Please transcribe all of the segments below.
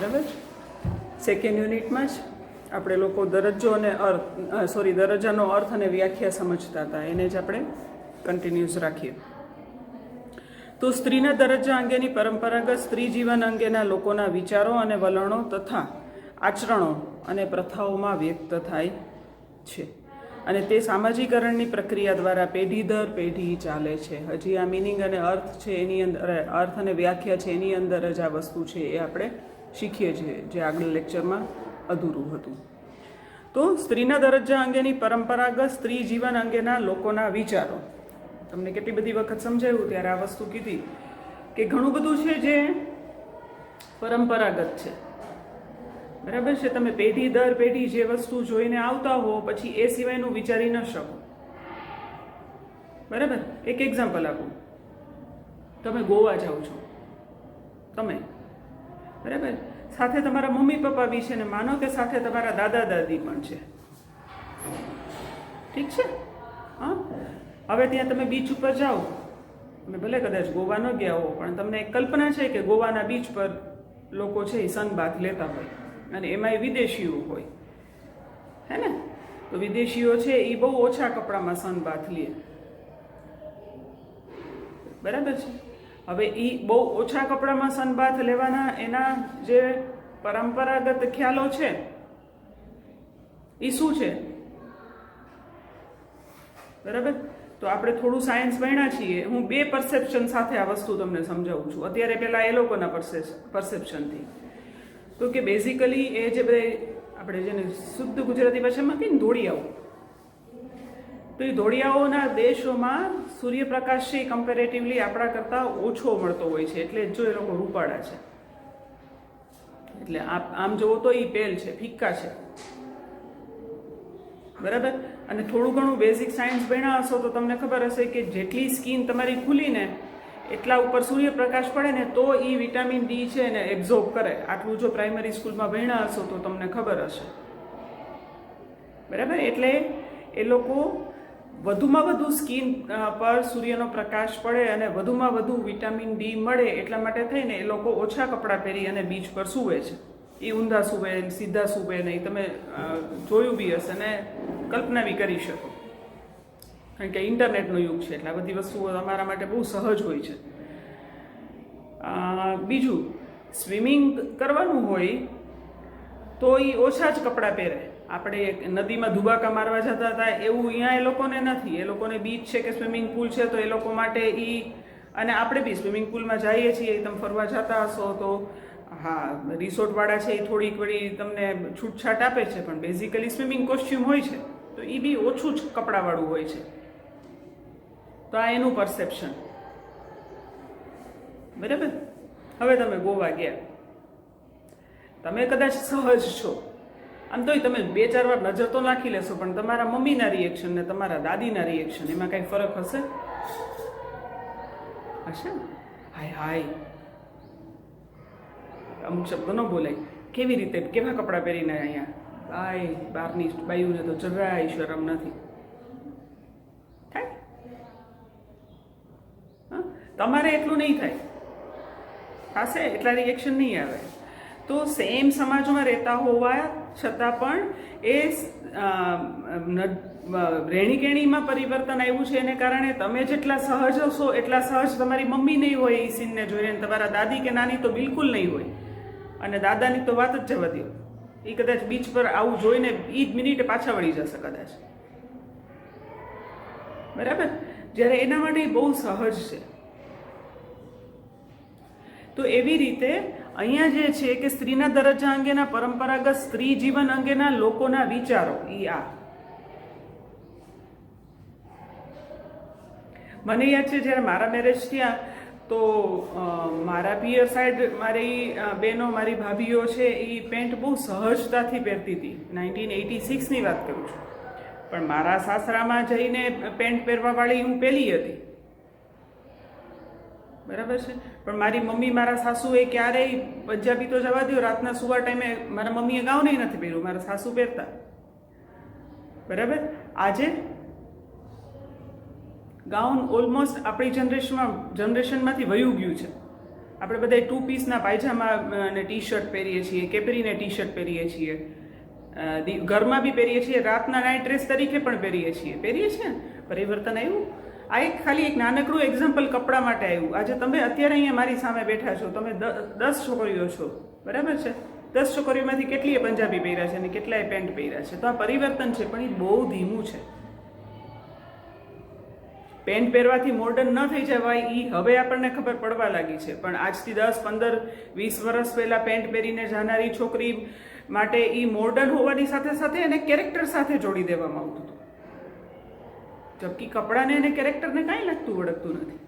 બરાબર. સેકન્ડ યુનિટમાં જ આપણે લોકો દરજ્જો અને દરજ્જાનો અર્થ અને વ્યાખ્યા સમજતા હતા, એને જ આપણે કન્ટિન્યુઅસ રાખીએ. તો સ્ત્રીના દરજ્જા અંગેની પરંપરાગત સ્ત્રી જીવન અંગેના લોકોના વિચારો અને વલણો તથા આચરણો અને પ્રથાઓમાં વ્યક્ત થાય છે, અને તે સામાજિકરણની પ્રક્રિયા દ્વારા પેઢી દર પેઢી ચાલે છે. હજી આ મિનિંગ અને અર્થ છે એની અંદર, અર્થ અને વ્યાખ્યા છે એની અંદર જ આ વસ્તુ છે એ આપણે શીખીએ છીએ, જે આગળ લેક્ચરમાં અધૂરું હતું. તો સ્ત્રીના દરજ્જા અંગેની પરંપરાગત સ્ત્રી જીવન અંગેના લોકોના વિચારો, તમને કેટલી બધી વખત સમજાવ્યું ત્યારે આ વસ્તુ કીધી કે ઘણું બધું છે જે પરંપરાગત છે, બરાબર છે. તમે પેઢી દર પેઢી જે વસ્તુ જોઈને આવતા હો પછી એ સિવાયનું વિચારી ન શકો, બરાબર. એક એક્ઝામ્પલ આપું. તમે ગોવા જાઓ છો, તમે બરાબર, સાથે તમારા મમ્મી પપ્પા બી છે ને માનો કે સાથે તમારા દાદા દાદી પણ છે, ઠીક છે. હા, હવે ત્યાં તમે બીચ ઉપર જાઓ, તમે ભલે કદાચ ગોવા ન ગયા હો પણ તમને એક કલ્પના છે કે ગોવાના બીચ પર લોકો છે એ સનબાથ લેતા હોય, અને એમાંય વિદેશીઓ હોય, હે ને. તો વિદેશીઓ છે એ બહુ ઓછા કપડામાં સનબાથ લે, બરાબર છે. હવે એ બહુ ઓછા કપડામાં સનબાથ લેવાના એના જે પરંપરાગત ખ્યાલો છે એ શું છે, બરાબર. તો આપણે થોડું સાયન્સ ભણ્યા છીએ. હું બે પરસેપ્શન સાથે આ વસ્તુ તમને સમજાવું છું અત્યારે. પહેલાં એ લોકોના પરસેપ્શનથી તો કે બેઝિકલી એ જે બધા આપણે જેને શુદ્ધ ગુજરાતી ભાષામાં કહીએ ને ધોળિયાઓ, તો એ ધોળિયાઓના દેશોમાં સૂર્યપ્રકાશ છે કમ્પેરેટિવલી આપણા કરતાં ઓછો મળતો હોય છે, એટલે જો એ લોકો રૂપાળા છે. એટલે આમ જોવો તો એ પેલ છે, ફિક્કા છે, બરાબર. અને થોડું ઘણું બેઝિક સાયન્સ ભણ્યા હશો તો તમને ખબર હશે કે જેટલી સ્કિન તમારી ખુલીને એટલા ઉપર સૂર્યપ્રકાશ પડે ને તો એ વિટામિન ડી છે ને એબ્ઝોર્બ કરે. આટલું જો પ્રાઇમરી સ્કૂલમાં ભણ્યા હશો તો તમને ખબર હશે, બરાબર. એટલે એ લોકો વધુમાં વધુ સ્કિન પર સૂર્યનો પ્રકાશ પડે અને વધુમાં વધુ વિટામિન ડી મળે એટલા માટે થઈને એ લોકો ઓછા કપડાં પહેરી અને બીચ પર સૂવે છે. એ ઊંધા સૂવે, સીધા સૂવે નહીં. તમે જોયું બી હશે ને કલ્પના બી કરી શકો, કારણ કે ઇન્ટરનેટનો યુગ છે એટલે આ બધી વસ્તુઓ તમારા માટે બહુ સહજ હોય છે. બીજું, સ્વિમિંગ કરવાનું હોય તો એ ઓછા જ કપડાં પહેરે. આપણે નદીમાં ધુબાકા મારવા જતા હતા એવું અહીંયા એ લોકોને નથી. એ લોકોને બીચ છે કે સ્વિમિંગ પુલ છે તો એ લોકો માટે અને આપણે બી સ્વિમિંગ પુલમાં જઈએ છીએ, તમે ફરવા જતા હશો તો હા, રિસોર્ટવાળા છે એ થોડીક વળી તમને છૂટછાટ આપે છે, પણ બેઝિકલી સ્વિમિંગ કોસ્ચ્યુમ હોય છે તો એ બી ઓછું જ કપડાવાળું હોય છે. તો આ એનું પરસેપ્શન, બરાબર. હવે તમે ગોવા ગયા, તમે કદાચ સહજ છો, આમ તોય તમે 2-4 વાર નજર તો નાખી લેશો, પણ તમારા મમ્મીના રિએક્શન ને તમારા દાદીના રિએક્શન એમાં કંઈ ફરક હશે? હશે ને? હાય હાય, અમુક શબ્દો ન બોલાય. કેવી રીતે, કેવા કપડાં પહેરીને અહીંયા બહારની બાયુને તો જરાય શરમ નથી થાય. હા, તમારે એટલું નહીં થાય, થશે એટલા રિએક્શન નહીં આવે. તો સેમ સમાજમાં રહેતા હોવા છતાં પણ એ રહેણીકેણીમાં પરિવર્તન આવ્યું છે. એને કારણે તમે જેટલા સહજ હશો એટલા સહજ તમારી મમ્મી નહીં હોય એ સીનને જોઈને, તમારા દાદી કે નાની તો બિલકુલ નહીં હોય. અને દાદાની તો વાત જ જવા દો, એ કદાચ બીચ પર આવું જોઈને એ જ મિનિટે પાછા વળી જશે કદાચ, બરાબર. જ્યારે એના માટે બહુ સહજ છે. તો એવી રીતે અહીંયા જે છે કે સ્ત્રીના દરજ્જા અંગેના પરંપરાગત સ્ત્રી જીવન અંગેના લોકોના વિચારો, મને યાદ છે જ્યારે મારા મેરેજ થયા તો મારા પિયર સાઈડ મારી બહેનો, મારી ભાભીઓ છે એ પેન્ટ બહુ સહજતાથી પહેરતી હતી. 1986ની વાત કરું છું. પણ મારા સાસરામાં જઈને પેન્ટ પહેરવાવાળી હું પહેલી હતી, બરાબર છે. પણ મારી મમ્મી, મારા સાસુએ ક્યારેય પંજાબી તો જવા દો, રાતના સુવા ટાઈમે મારા મમ્મીએ ગાઉન નથી પહેર્યું, મારા સાસુ પહેરતા, બરાબર. આજે ગાઉન ઓલમોસ્ટ આપણી જનરેશનમાંથી વયું ગયું છે. આપણે બધા 2 પીસના પાયજામા અને ટી શર્ટ પહેરીએ છીએ, કેપરીને ટી શર્ટ પહેરીએ છીએ, ઘરમાં બી પહેરીએ છીએ, રાતના નાઇટ ડ્રેસ તરીકે પણ પહેરીએ છીએ ને. પરિવર્તન આવ્યું. આ ખાલી એક નાનકડું એક્ઝામ્પલ કપડા માટે આવ્યું. આજે તમે અત્યારે અહીંયા મારી સામે બેઠા છો, તમે 10 છોકરીઓ છો, બરાબર છે? 10 છોકરીઓમાંથી કેટલીએ પંજાબી પહેર્યા છે અને કેટલાએ પેન્ટ પહેર્યા છે. તો આ પરિવર્તન છે, પણ એ બહુ ધીમું છે. પેન્ટ પહેરવાથી મોડર્ન ન થઈ જવાય એ હવે આપણને ખબર પડવા લાગી છે, પણ આજથી 10, 15, 20 વર્ષ પહેલા પેન્ટ પહેરીને જાનારી છોકરી માટે એ મોડર્ન હોવાની સાથે સાથે એને કેરેક્ટર સાથે જોડી દેવામાં આવતું હતું. જબકી કપડાને અને કેરેક્ટરને કાંઈ લાગતું વળગતું નથી.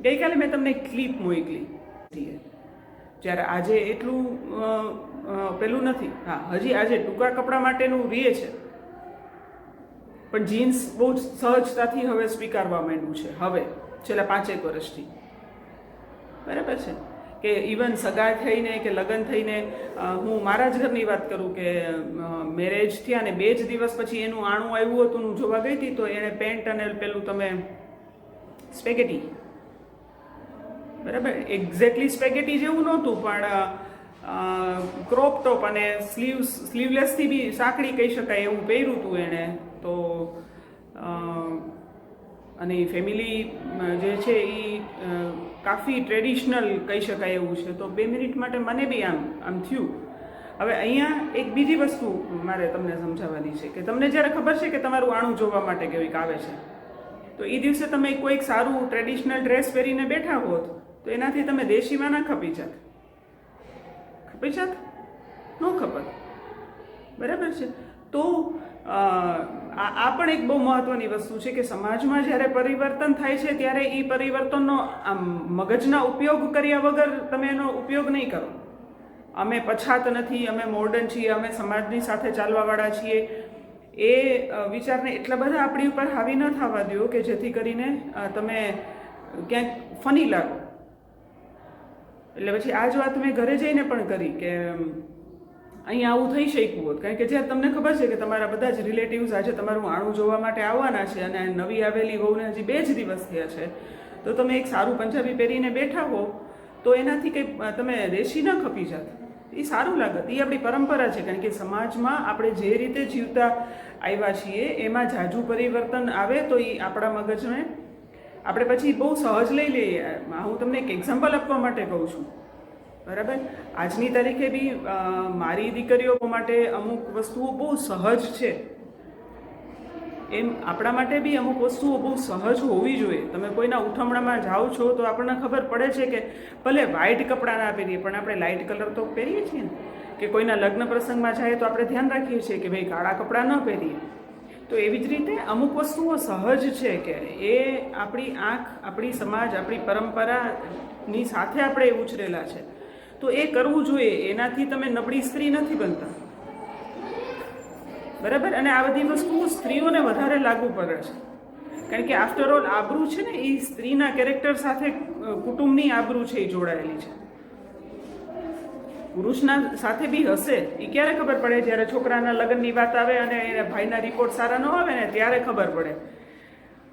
ગઈકાલે મેં તમને એક ક્લિપ મોકલી, જ્યારે આજે એટલું પેલું નથી. હા, હજી આજે ટૂંકા કપડા માટેનું રીએ છે, પણ જીન્સ બહુ સહજતાથી હવે સ્વીકારવા માંડ્યું છે. હવે છેલ્લા 5 વર્ષથી, બરાબર છે? કે ઇવન સગા થઈને કે લગ્ન થઈને, હું મારા જ ઘરની વાત કરું કે મેરેજ થયા ને 2 જ દિવસ પછી એનું આણું આવ્યું હતું, હું જોવા ગઈ હતી તો એણે પેન્ટ અને પેલું તમે સ્પેગેટી, બરાબર, એક્ઝેક્ટલી સ્પેગેટી જેવું નહોતું, પણ ક્રોપ ટોપ અને સ્લીવલેસથી બી સાંકડી કહી શકાય એવું પહેર્યું હતું એણે. તો અને ફેમિલી જે છે એ કાફી ટ્રેડિશનલ કહી શકાય એવું છે. તો 2 મિનિટ માટે મને બી આમ થયું. હવે અહીંયા એક બીજી વસ્તુ મારે તમને સમજાવવાની છે કે તમને જ્યારે ખબર છે કે તમારું આણું જોવા માટે કોઈક આવે છે, તો એ દિવસે તમે કોઈક સારું ટ્રેડિશનલ ડ્રેસ પહેરીને બેઠા હોત તો એનાથી તમે દેશીમાં ના ખપી જાત? ન ખપત, બરાબર છે? તો આ પણ એક બહુ મહત્વની વસ્તુ છે કે સમાજમાં જ્યારે પરિવર્તન થાય છે ત્યારે એ પરિવર્તનનો મગજના ઉપયોગ કર્યા વગર તમે એનો ઉપયોગ નહીં કરો. અમે પછાત નથી, અમે મોડર્ન છીએ, અમે સમાજની સાથે ચાલવાવાળા છીએ, એ વિચારને એટલા બધા આપણી ઉપર હાવી ન થવા દો કે જેથી કરીને તમે ક્યાંક ફની લાગો. એટલે પછી આ જ વાત મેં ઘરે જઈને પણ કરી કે અહીંયા આવું થઈ શક્યું હોત, કારણ કે જ્યારે તમને ખબર છે કે તમારા બધા જ રિલેટિવ્સ આજે તમારું આણું જોવા માટે આવવાના છે અને નવી આવેલી વહુને હજી 2 જ દિવસ થયા છે, તો તમે એક સારું પંજાબી પહેરીને બેઠા હો તો એનાથી કંઈ તમે દેશી ન ખપી જાત. એ સારું લાગત. એ આપણી પરંપરા છે, કારણ કે સમાજમાં આપણે જે રીતે જીવતા આવ્યા છીએ એમાં ઝાઝું પરિવર્તન આવે તો એ આપણા મગજને આપણે પછી બહુ સહજ લઈ લઈએ. હું તમને એક એક્ઝામ્પલ આપવા માટે કહું છું, બરાબર? આજની તારીખે બી મારી દીકરીઓ માટે અમુક વસ્તુઓ બહુ સહજ છે, એમ આપણા માટે બી અમુક વસ્તુઓ બહુ સહજ હોવી જોઈએ. તમે કોઈના ઉઠમણામાં જાઓ છો તો આપણને ખબર પડે છે કે ભલે વ્હાઇટ કપડાં ના પહેરીએ પણ આપણે લાઇટ કલર તો પહેરીએ છીએ ને, કે કોઈના લગ્ન પ્રસંગમાં જાય તો આપણે ધ્યાન રાખીએ છીએ કે ભાઈ કાળા કપડાં ન પહેરીએ. તો એવી જ રીતે અમુક વસ્તુઓ સહજ છે કે એ આપણી આંખ, આપણી સમાજ, આપણી પરંપરાની સાથે આપણે ઉછરેલા છે, તો એ કરવું જોઈએ. એનાથી તમે નબળી સ્ત્રી નથી બનતા, બરાબર? અને આ બધી વસ્તુઓ સ્ત્રીઓને વધારે લાગુ પડે છે, કારણ કે આફ્ટર ઓલ આબરૂ છે ને એ સ્ત્રીના કેરેક્ટર સાથે કુટુંબની આબરૂ છે એ જોડાયેલી છે. પુરુષના સાથે બી હશે, એ ક્યારે ખબર પડે? જ્યારે છોકરાના લગ્નની વાત આવે અને એના ભાઈના રિપોર્ટ સારા ન આવે ને ત્યારે ખબર પડે.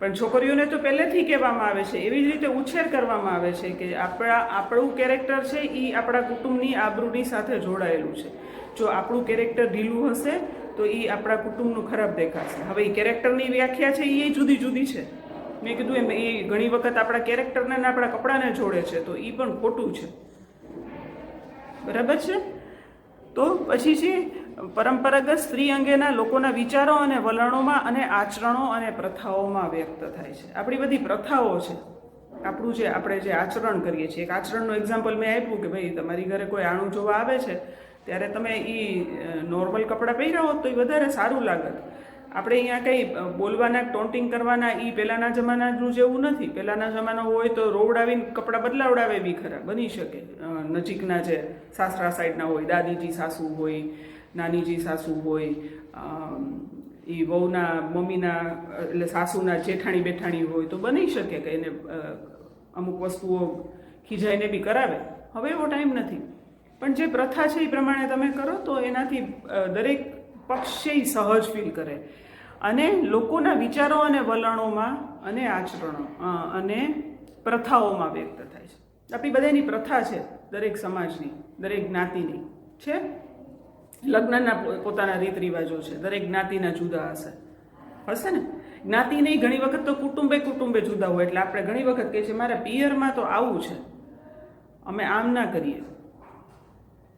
પણ છોકરીઓને તો પહેલેથી કહેવામાં આવે છે, એવી જ રીતે ઉછેર કરવામાં આવે છે કે આપણું કેરેક્ટર છે એ આપણા કુટુંબની આબરૂની સાથે જોડાયેલું છે. જો આપણું કેરેક્ટર ઢીલું હશે તો એ આપણા કુટુંબનું ખરાબ દેખાશે. હવે એ કેરેક્ટરની વ્યાખ્યા છે એ જુદી જુદી છે. મેં કીધું એમ, એ ઘણી વખત આપણા કેરેક્ટરને અને આપણા કપડાને જોડે છે, તો એ પણ ખોટું છે, બરાબર છે? તો પછી છે પરંપરાગત સ્ત્રી અંગેના લોકોના વિચારો અને વલણોમાં અને આચરણો અને પ્રથાઓમાં વ્યક્ત થાય છે. આપણી બધી પ્રથાઓ છે, આપણું જે આપણે જે આચરણ કરીએ છીએ. એક આચરણનું એક્ઝામ્પલ મેં આપ્યું કે ભાઈ તમારી ઘરે કોઈ આણું જોવા આવે છે ત્યારે તમે એ નોર્મલ કપડાં પહેર્યા હોત તો એ વધારે સારું લાગત. આપણે અહીંયા કંઈ બોલવાના, ટોન્ટિંગ કરવાના એ પહેલાંના જમાનાનું જેવું નથી. પહેલાંના જમાના હોય તો રોવડાવીને કપડાં બદલાવડાવે બી ખરા, બની શકે. નજીકના જે સાસરા સાઈડના હોય, દાદીજી સાસુ હોય, નાનીજી સાસુ હોય, એ વહુના મમ્મીના એટલે સાસુના જેઠાણી બેઠાણી હોય તો બની શકે કે એને અમુક વસ્તુઓ ખીજાઈને બી કરાવે. હવે એવો ટાઈમ નથી, પણ જે પ્રથા છે એ પ્રમાણે તમે કરો તો એનાથી દરેક પક્ષે સહજ ફીલ કરે અને લોકોના વિચારો અને વલણોમાં અને આચરણો અને પ્રથાઓમાં વ્યક્ત થાય છે. આપણી બધાની પ્રથા છે, દરેક સમાજની, દરેક જ્ઞાતિની છે. લગ્નના પોતાના રીત રિવાજો છે, દરેક જ્ઞાતિના જુદા હશે ને. જ્ઞાતિ નહીં, ઘણી વખત તો કુટુંબે જુદા હોય. એટલે આપણે ઘણી વખત કહીએ છીએ મારા પિયરમાં તો આવું છે, અમે આમ ના કરીએ.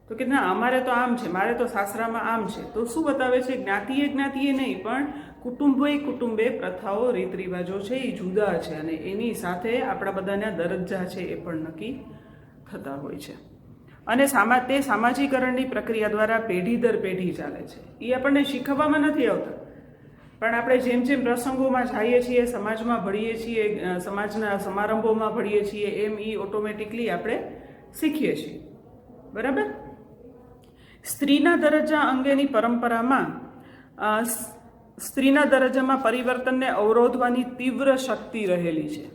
તો કે ના, અમારે તો આમ છે, મારે તો સાસરામાં આમ છે. તો શું બતાવે છે? જ્ઞાતિએ નહીં, પણ કુટુંબે પ્રથાઓ, રીત રિવાજો છે એ જુદા છે, અને એની સાથે આપણા બધાના દરજ્જા છે એ પણ નક્કી થતા હોય છે. અને તે સામાજિકરણની પ્રક્રિયા દ્વારા પેઢી દર પેઢી ચાલે છે. એ આપણને શીખવવામાં નથી આવતા, પણ આપણે જેમ જેમ પ્રસંગોમાં જઈએ છીએ, સમાજમાં ભળીએ છીએ, સમાજના સમારંભોમાં ભળીએ છીએ, એમ એ ઓટોમેટિકલી આપણે શીખીએ છીએ. બરાબર. સ્ત્રીના દરજ્જા અંગેની પરંપરામાં સ્ત્રીના દરજ્જામાં પરિવર્તનને અવરોધવાની તીવ્ર શક્તિ રહેલી છે.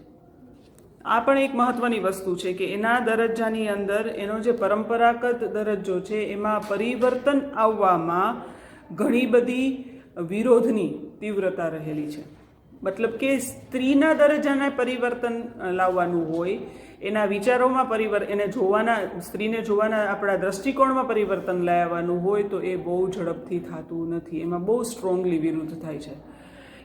આ પણ એક મહત્વની વસ્તુ છે કે એના દરજ્જાની અંદર એનો જે પરંપરાગત દરજ્જો છે એમાં પરિવર્તન આવવામાં ઘણી બધી વિરોધની તીવ્રતા રહેલી છે. મતલબ કે સ્ત્રીના દરજ્જાને પરિવર્તન લાવવાનું હોય, એના વિચારોમાં સ્ત્રીને જોવાના આપણા દ્રષ્ટિકોણમાં પરિવર્તન લાવવાનું હોય તો એ બહુ ઝડપથી થતું નથી. એમાં બહુ સ્ટ્રોંગલી વિરુદ્ધ થાય છે.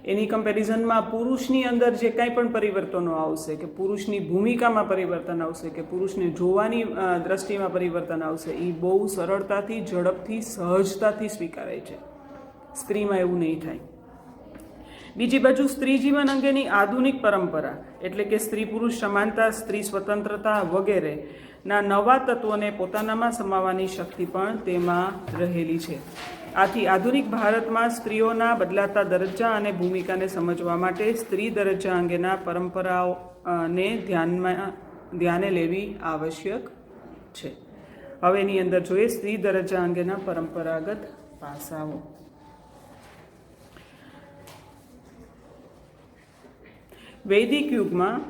એની કમ્પેરિઝનમાં પુરુષની અંદર જે કાંઈ પણ પરિવર્તનો આવશે, કે પુરુષની ભૂમિકામાં પરિવર્તન આવશે, કે પુરુષને જોવાની દ્રષ્ટિમાં પરિવર્તન આવશે, એ બહુ સરળતાથી, ઝડપથી, સહજતાથી સ્વીકારાય છે. સ્ત્રીમાં એવું નહીં થાય. બીજી બાજુ સ્ત્રી જીવન અંગેની આધુનિક પરંપરા, એટલે કે સ્ત્રી પુરુષ સમાનતા, સ્ત્રી સ્વતંત્રતા વગેરેના નવા તત્વોને પોતાનામાં સમાવવાની શક્તિ પણ તેમાં રહેલી છે. આથી આધુનિક ભારતમાં સ્ત્રીઓના બદલાતા દરજ્જા અને ભૂમિકાને સમજવા માટે સ્ત્રી દરજ્જા અંગેના પરંપરાઓને ધ્યાને લેવી આવશ્યક છે. હવે એની અંદર જોઈએ સ્ત્રી દરજ્જા અંગેના પરંપરાગત પાસાઓ. વૈદિક યુગમાં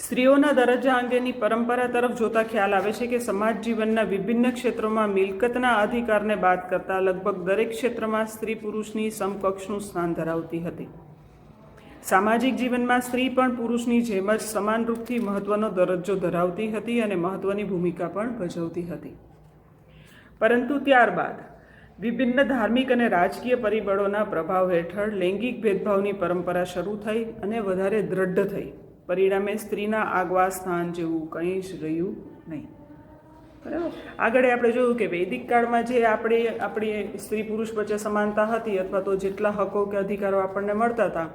સ્ત્રીઓના દરજ્જા અંગેની પરંપરા તરફ જોતા ખ્યાલ આવે છે કે સમાજ જીવનના વિભિન્ન ક્ષેત્રોમાં મિલકતના અધિકારને બાદ કરતા લગભગ દરેક ક્ષેત્રમાં સ્ત્રી પુરુષની સમકક્ષનું સ્થાન ધરાવતી હતી. સામાજિક જીવનમાં સ્ત્રી પણ પુરુષની જેમ જ સમાન રૂપથી મહત્વનો દરજ્જો ધરાવતી હતી અને મહત્વની ભૂમિકા પણ ભજવતી હતી. પરંતુ ત્યારબાદ વિભિન્ન ધાર્મિક અને રાજકીય પરિબળોના પ્રભાવ હેઠળ લૈંગિક ભેદભાવની પરંપરા શરૂ થઈ અને વધારે દ્રઢ થઈ. પરિણામે સ્ત્રીના આગવા સ્થાન જેવું કંઈ જ રહ્યું નહીં. બરાબર. આગળ આપણે જોયું કે વૈદિક કાળમાં જે આપણી સ્ત્રી પુરુષ વચ્ચે સમાનતા હતી, અથવા તો જેટલા હકો કે અધિકારો આપણને મળતા હતા,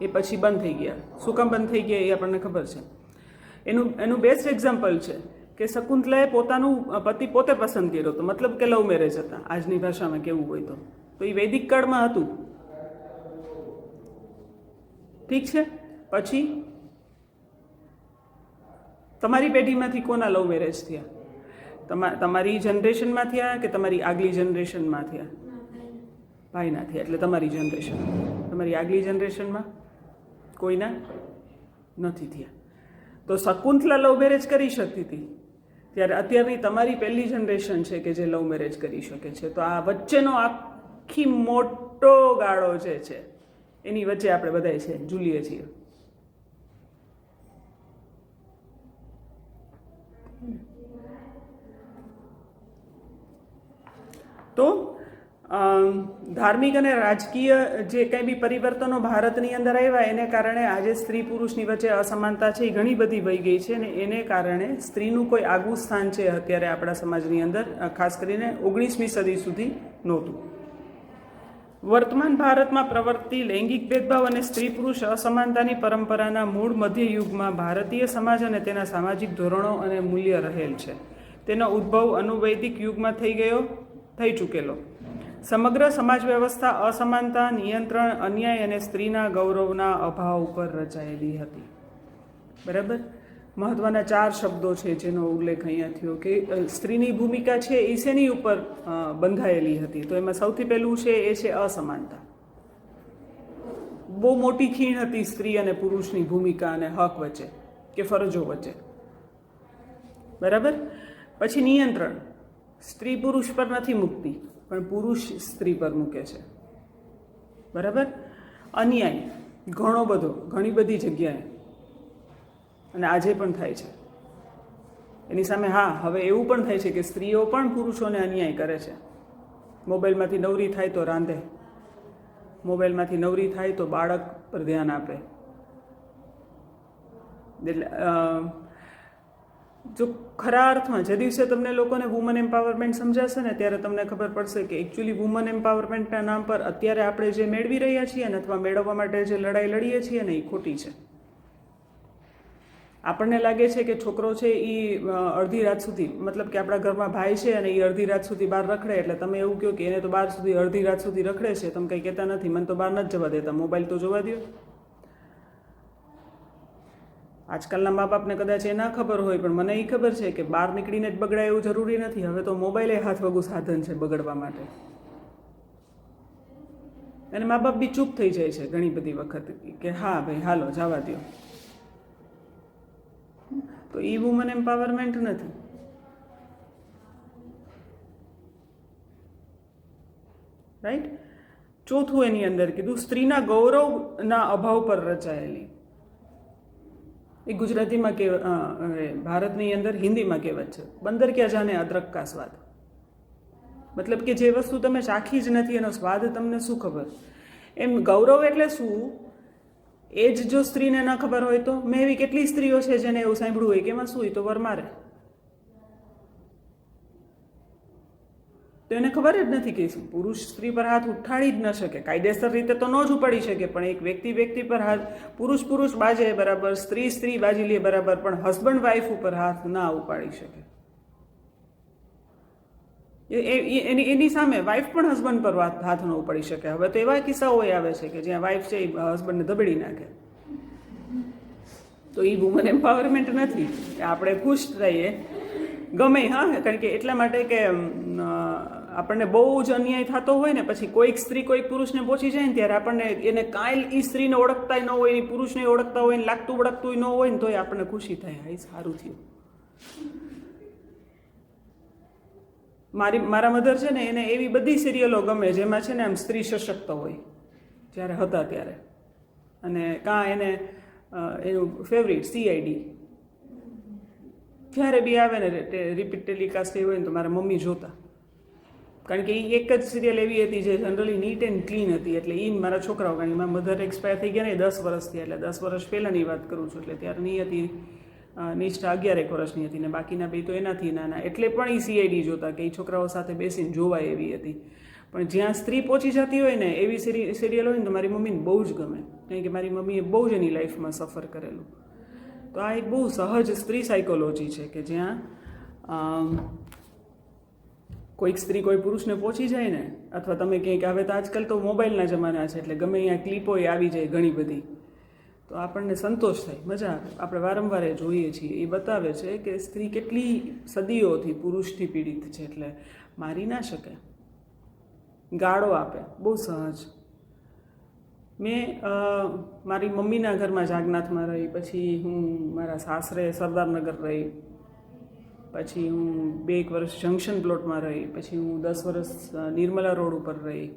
એ પછી બંધ થઈ ગયા. શું કામ બંધ થઈ ગયા એ આપણને ખબર છે. એનું બેસ્ટ એક્ઝામ્પલ છે કે શકુંતલાએ પોતાનું પતિ પોતે પસંદ કર્યો હતો, મતલબ કે લવ મેરેજ હતા. આજની ભાષામાં કેવું હોય તો એ વૈદિક કાળમાં હતું. ઠીક છે. પછી તમારી પેઢીમાંથી કોના લવ મેરેજ થયા? તમારી જનરેશનમાં થયા કે તમારી આગલી જનરેશનમાં થયા? ભાઈના થયા. એટલે તમારી જનરેશન. તમારી આગલી જનરેશનમાં કોઈના નથી થયા. તો શકુંતલા લવ મેરેજ કરી શકતી હતી, ત્યારે અત્યારની તમારી પહેલી જનરેશન છે કે જે લવ મેરેજ કરી શકે છે. તો આ વચ્ચેનો આખી મોટો ગાળો જે છે એની વચ્ચે આપણે બધા છે ઝૂલીએ છીએ. તો ધાર્મિક અને રાજકીય જે કંઈ બી પરિવર્તનો ભારતની અંદર આવ્યા એને કારણે આજે સ્ત્રી પુરુષની વચ્ચે અસમાનતા છે એ ઘણી બધી વહી ગઈ છે, અને એને કારણે સ્ત્રીનું કોઈ આગવું સ્થાન છે અત્યારે આપણા સમાજની અંદર, ખાસ કરીને 19મી સદી સુધી નહોતું. વર્તમાન ભારતમાં પ્રવર્તતી લૈંગિક ભેદભાવ અને સ્ત્રી પુરુષ અસમાનતાની પરંપરાના મૂળ મધ્યયુગમાં ભારતીય સમાજ અને તેના સામાજિક ધોરણો અને મૂલ્ય રહેલ છે. તેનો ઉદ્ભવ અનુવૈદિક યુગમાં થઈ ચૂકેલો. સમગ્ર સમાજ વ્યવસ્થા અસમાનતા, નિયંત્રણ, અન્યાય અને સ્ત્રીના ગૌરવના અભાવ ઉપર રચાયેલી હતી. બરાબર. મહત્વના 4 શબ્દો છે જેનો ઉલ્લેખ અહીંયા થયો કે સ્ત્રીની ભૂમિકા છે એ શેની ઉપર બંધાયેલી હતી. તો એમાં સૌથી પહેલું છે એ છે અસમાનતા. બહુ મોટી ખીણ હતી સ્ત્રી અને પુરુષની ભૂમિકા અને હક વચ્ચે કે ફરજો વચ્ચે. બરાબર. પછી નિયંત્રણ. સ્ત્રી પુરુષ પર નથી મૂકતી, પણ પુરુષ સ્ત્રી પર મૂકે છે. બરાબર. અન્યાય ઘણી બધી જગ્યાએ અને આજે પણ થાય છે. એની સામે હા, હવે એવું પણ થાય છે કે સ્ત્રીઓ પણ પુરુષોને અન્યાય કરે છે. મોબાઈલમાંથી નવરી થાય તો રાંધે, મોબાઈલમાંથી નવરી થાય તો બાળક પર ધ્યાન આપે. એટલે જો ખરા અર્થમાં જે દિવસે તમને લોકોને વુમન એમ્પાવરમેન્ટ સમજાશે ને ત્યારે તમને ખબર પડશે કે એકચ્યુઅલી વુમન એમ્પાવરમેન્ટના નામ પર અત્યારે આપણે જે મેળવી રહ્યા છીએ ને અથવા મેળવવા માટે જે લડાઈ લડીએ છીએ ને એ ખોટી છે. આપણને લાગે છે કે છોકરો છે એ અડધી રાત સુધી, મતલબ કે આપણા ઘરમાં ભાઈ છે અને એ અડધી રાત સુધી બહાર રખડે એટલે તમે એવું કહો કે એને તો બહાર સુધી અડધી રાત સુધી રખડે છે, તમે કંઈ કહેતા નથી, મને તો બહાર નથી જવા દેતા, મોબાઈલ તો જોવા દો. આજકાલના મા બાપને કદાચ એ ના ખબર હોય, પણ મને એ ખબર છે કે બહાર નીકળીને જ બગડાય એવું જરૂરી નથી. હવે તો મોબાઈલ એ હાથવગું સાધન છે બગડવા માટે. અને મા બાપ બી ચૂપ થઈ જાય છે ઘણી બધી વખત કે હા ભાઈ હાલો જવા દો. તો એ વુમન એમ્પાવરમેન્ટ નથી. રાઈટ. ચોથું એની અંદર કીધું સ્ત્રીના ગૌરવના અભાવ પર રચાયેલી. એ ગુજરાતીમાં ભારતની અંદર હિન્દીમાં કહેવત છે, બંદર ક્યાં જાને અદરક કા સ્વાદ. મતલબ કે જે વસ્તુ તમે ચાખી જ નથી એનો સ્વાદ તમને શું ખબર. એમ ગૌરવ એટલે શું એ જ જો સ્ત્રીને ન ખબર હોય તો મેં એવી કેટલી સ્ત્રીઓ છે જેને એવું સાંભળ્યું હોય કે એમાં શું તો વર મારે, તો એને ખબર જ નથી કે પુરુષ સ્ત્રી પર હાથ ઉઠાડી જ ન શકે. કાયદેસર રીતે તો ન જ ઉપાડી શકે, પણ એક વ્યક્તિ પર હાથ, પુરુષ બાજે બરાબર, સ્ત્રી બાજી લે બરાબર, પણ હસબન્ડ વાઈફ ઉપર હાથ ના ઉપાડી શકે. એની સામે વાઈફ પણ હસબન્ડ પર હાથ ન ઉપાડી શકે. હવે તો એવા કિસ્સાઓ આવે છે કે જ્યાં વાઈફ છે એ હસબન્ડને દબડી નાખે. તો એ વુમન એમ્પાવરમેન્ટ નથી. આપણે ખુશ રહીએ ગમે, હા, કારણ કે એટલા માટે કે આપણને બહુ જ અન્યાય થતો હોય ને પછી કોઈક સ્ત્રી કોઈક પુરુષને પહોંચી જાય ને ત્યારે આપણને એને કાંઈ એ સ્ત્રીને ઓળખતા ન હોય, એ પુરુષને ઓળખતા હોય, લાગતું ઓળખતું ન હોય ને તોય આપણને ખુશી થાય, હા એ સારું થયું. મારા મધર છે ને એને એવી બધી સિરિયલો ગમે જેમાં છે ને આમ સ્ત્રી સશક્ત હોય જ્યારે હતા ત્યારે. અને કાં એને એનું ફેવરિટ CID જ્યારે બી આવે ને રિપીટ ટેલિકાસ્ટ એ હોય ને તો મારા મમ્મી જોતા, કારણ કે એ એક જ સિરિયલ એવી હતી જે જનરલી નીટ એન્ડ ક્લીન હતી. એટલે એ મારા છોકરાઓ, કારણ કે મારા મધર એક્સપાયર થઈ ગયા ને 10 વર્ષથી, એટલે 10 વર્ષ પહેલાંની વાત કરું છું. એટલે ત્યારે નહીં હતી, નિષ્ઠા 11 વર્ષની હતી ને બાકીના બે તો એનાથી નાના. એટલે પણ એ CID જોતા કે એ છોકરાઓ સાથે બેસીને જોવાય એવી હતી. પણ જ્યાં સ્ત્રી પહોંચી જતી હોય ને એવી સિરિયલ હોય ને તો મારી મમ્મીને બહુ જ ગમે, કારણ કે મારી મમ્મીએ બહુ જ એની લાઈફમાં સફર કરેલું. તો આ એક બહુ સહજ સ્ત્રી સાયકોલોજી છે કે જ્યાં કોઈક સ્ત્રી કોઈ પુરુષને પહોંચી જાય ને, અથવા તમે ક્યાંક, હવે તો આજકાલ તો મોબાઈલના જમાના છે એટલે ગમે અહીંયા ક્લિપો આવી જાય ઘણી બધી, તો આપણને સંતોષ થાય, મજા આવે. આપણે વારંવાર એ જોઈએ છીએ. એ બતાવે છે કે સ્ત્રી કેટલી સદીઓથી પુરુષથી પીડિત છે, એટલે મારી ના શકે, ગાળો આપે, બહુ સહજ. મેં મારી મમ્મીના ઘરમાં જાગનાથમાં રહી, પછી હું મારા સાસરે સરદારનગર રહી, પછી હું 2 વર્ષ જંકશન પ્લોટમાં રહી, પછી હું 10 વર્ષ નિર્મલા રોડ ઉપર રહી,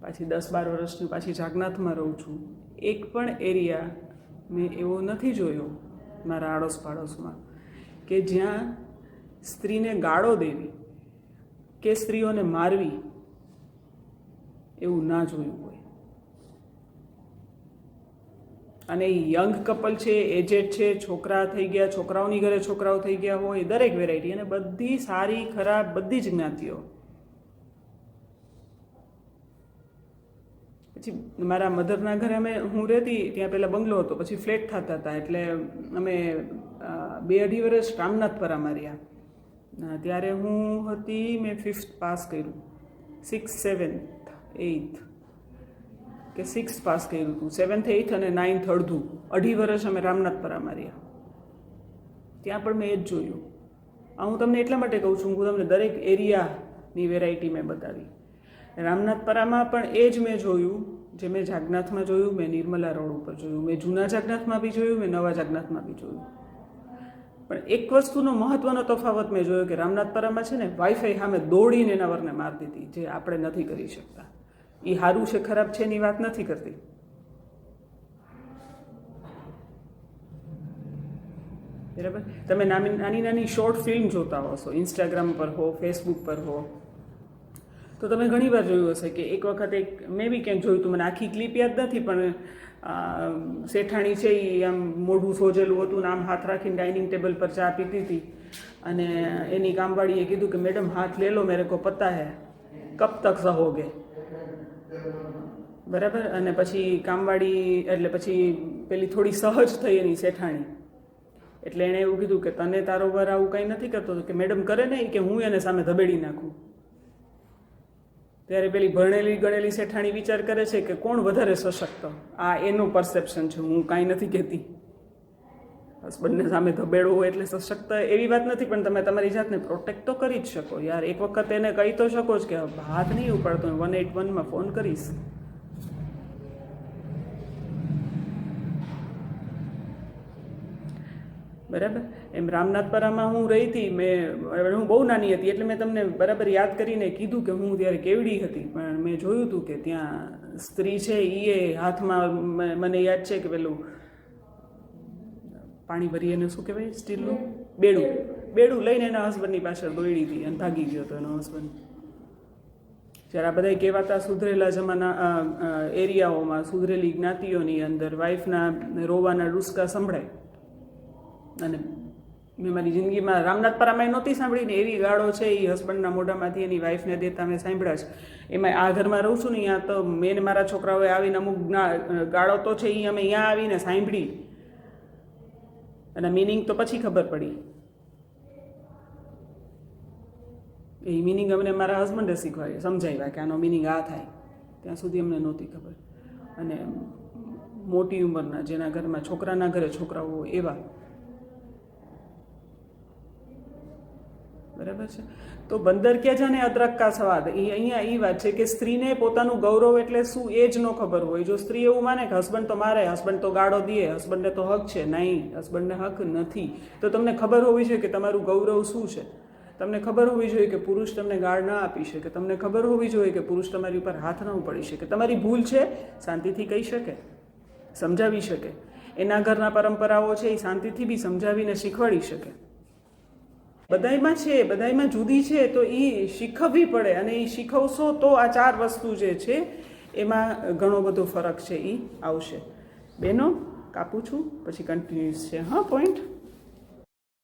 પાછી 10-12 વર્ષની પાછી જાગનાથમાં રહું છું. એક પણ એરિયા મેં એવો નથી જોયો મારા આડોશ પાડોશમાં કે જ્યાં સ્ત્રીને ગાળો દેવી કે સ્ત્રીઓને મારવી એવું ના જોયું હોય. અને યંગ કપલ છે, એજેડ છે, છોકરા થઈ ગયા, છોકરાઓની ઘરે છોકરાઓ થઈ ગયા હોય, દરેક વેરાયટી, અને બધી સારી ખરાબ બધી જ જ્ઞાતિઓ. પછી મારા મધરના ઘરે હું રહેતી ત્યાં પહેલાં બંગલો હતો, પછી ફ્લેટ થતા હતા, એટલે અમે 2-2.5 વર્ષ રામનાથપરામાં રહ્યા. ત્યારે હું હતી, મેં 5th પાસ કર્યું, 6th 7th 8th કે 6th પાસ કર્યું હતું, 7th 8th અને 9th અડધું, 2.5 વર્ષ અમે રામનાથપરામાં રહ્યા. ત્યાં પણ મેં એ જ જોયું. હું તમને એટલા માટે કહું છું, હું તમને દરેક એરિયાની વેરાયટી મેં બતાવી. રામનાથપરામાં પણ એ જ મેં જોયું જે મેં જાગનાથમાં જોયું, મેં નિર્મલા રોડ ઉપર જોયું, મેં જૂના જાગનાથમાં બી જોયું, મેં નવા જાગનાથમાં બી જોયું. પણ એક વસ્તુનો મહત્વનો તફાવત મેં જોયો કે રામનાથપરામાં છે ને વાઈફાઈ સામે દોડીને એના વરને મારતી હતી, જે આપણે નથી કરી શકતા. એ સારું છે ખરાબ છે એની વાત નથી કરતી. બરાબર. તમે નાની નાની શોર્ટ ફિલ્મ જોતા હશો, ઇન્સ્ટાગ્રામ પર હો, ફેસબુક પર હો, તો તમે ઘણીવાર જોયું હશે કે એક વખત મેં બી ક્યાંક જોયું હતું, મને આખી ક્લિપ યાદ નથી, પણ શેઠાણી છે એ આમ મોઢું સોજેલું હતું ને આમ હાથ રાખીને ડાઇનિંગ ટેબલ પર ચા પીતી હતી, અને એની કામવાળીએ કીધું કે મેડમ હાથ લે લો, મેરે કો પતા હે કબ તક સહોગે. બરાબર. અને પછી કામવાળી એટલે પછી પેલી થોડી સહજ થઈ એની શેઠાણી, એટલે એણે એવું કીધું કે તને તારો વર આવું કંઈ નથી કરતો, કે મેડમ કરે નહીં કે હું એને સામે ધબેડી નાખું. ત્યારે પેલી ભણેલી ગણેલી શેઠાણી વિચાર કરે છે કે કોણ વધારે સશક્ત. આ એનું પરસેપ્શન છે, હું કાંઈ નથી કહેતી. હસબન્ડને સામે ધબેડવું હોય એટલે સશક્ત એવી વાત નથી, પણ તમે તમારી જાતને પ્રોટેક્ટ તો કરી જ શકો યાર. એક વખત એને કહી તો શકો જ કે હાથ નહીં ઉપાડતો, 181માં ફોન કરીશ. બરાબર. એમ રામનાથપરામાં હું રહી હતી, હું બહુ નાની હતી એટલે મેં તમને બરાબર યાદ કરીને કીધું કે હું ત્યારે કેવડી હતી, પણ મેં જોયું હતું કે ત્યાં સ્ત્રી છે એ હાથમાં, મને યાદ છે કે પેલું પાણી ભરી એને શું કહેવાય, સ્ટીલનું બેડું લઈને એના હસબન્ડની પાછળ દોડી હતી અને ભાગી ગયો હતો એનો હસબન્ડ. જ્યારે આ બધા કહેવાતા સુધરેલા જમાના એરિયાઓમાં, સુધરેલી જ્ઞાતિઓની અંદર વાઈફના રોવાના ડુસકા સંભળાય. અને મેં મારી જિંદગીમાં રામનાથપરામાં નહોતી સાંભળીને એવી ગાળો છે એ હસબન્ડના મોઢામાંથી એની વાઈફને દેતા મેં સાંભળ્યા છે. એમાં આ ઘરમાં રહું છું ને, અહીંયા તો મેં મારા છોકરાઓએ આવીને અમુક ગાળો તો છે એ અમે અહીંયા આવીને સાંભળી, અને મિનિંગ તો પછી ખબર પડી. એ મિનિંગ અમને મારા હસબન્ડે શીખવાડી, સમજાવ્યા કે આનો મિનિંગ આ થાય. ત્યાં સુધી અમને નહોતી ખબર. અને મોટી ઉંમરના જેના ઘરમાં છોકરાના ઘરે છોકરાઓ એવા, બરાબર છે. તો બંદર ક્યાં જાને અદરક કા સ્વાદ. અહીંયા એ વાત છે કે સ્ત્રીને પોતાનું ગૌરવ એટલે શું એ જ ન ખબર હોય. જો સ્ત્રી એવું માને કે હસબન્ડ તો મારે, હસબન્ડ તો ગાળો દે, હસબન્ડને તો હક છે, નહીં, હસબન્ડને હક નથી. તો તમને ખબર હોવી જોઈએ કે તમારું ગૌરવ શું છે. તમને ખબર હોવી જોઈએ કે પુરુષ તમને ગાળ ના આપી શકે. તમને ખબર હોવી જોઈએ કે પુરુષ તમારી ઉપર હાથ ન ઉપાડી શકે. તમારી ભૂલ છે શાંતિથી કહી શકે, સમજાવી શકે. એના ઘરના પરંપરાઓ છે એ શાંતિથી બી સમજાવીને શીખવાડી શકે. બધાયમાં છે, બધાયમાં જુદી છે, તો એ શીખવવી પડે. અને એ શીખવશો તો આ 4 વસ્તુ જે છે એમાં ઘણો બધો ફરક છે એ આવશે. બેનો કાપું છું, પછી કન્ટિન્યુઅસ છે. હા, પોઈન્ટ.